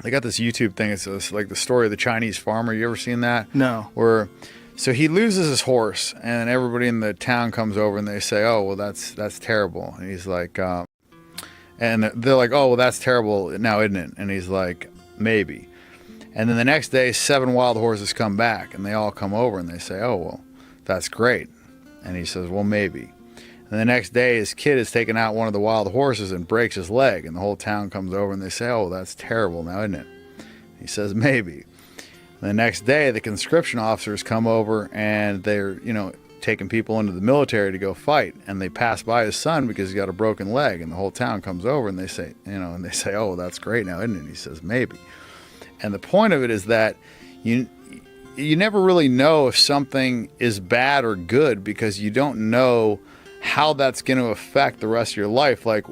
they got this YouTube thing. It's like the story of the Chinese farmer. You ever seen that? No. Where, so he loses his horse, and everybody in the town comes over and they say, "Oh, well, that's terrible." And he's like, and they're like, "Oh, well, that's terrible now, isn't it?" And he's like, "Maybe." And then the next day, 7 wild horses come back, and they all come over and they say, "Oh, well, that's great." And he says, "Well, maybe." And the next day, his kid is taking out one of the wild horses and breaks his leg, and the whole town comes over and they say, "Oh, that's terrible now, isn't it?" He says, "Maybe." And the next day, the conscription officers come over and they're, taking people into the military to go fight, and they pass by his son because he's got a broken leg, and the whole town comes over and they say, "Oh, well, that's great now, isn't it?" And he says, "Maybe." And the point of it is that you never really know if something is bad or good because you don't know how that's going to affect the rest of your life. Like,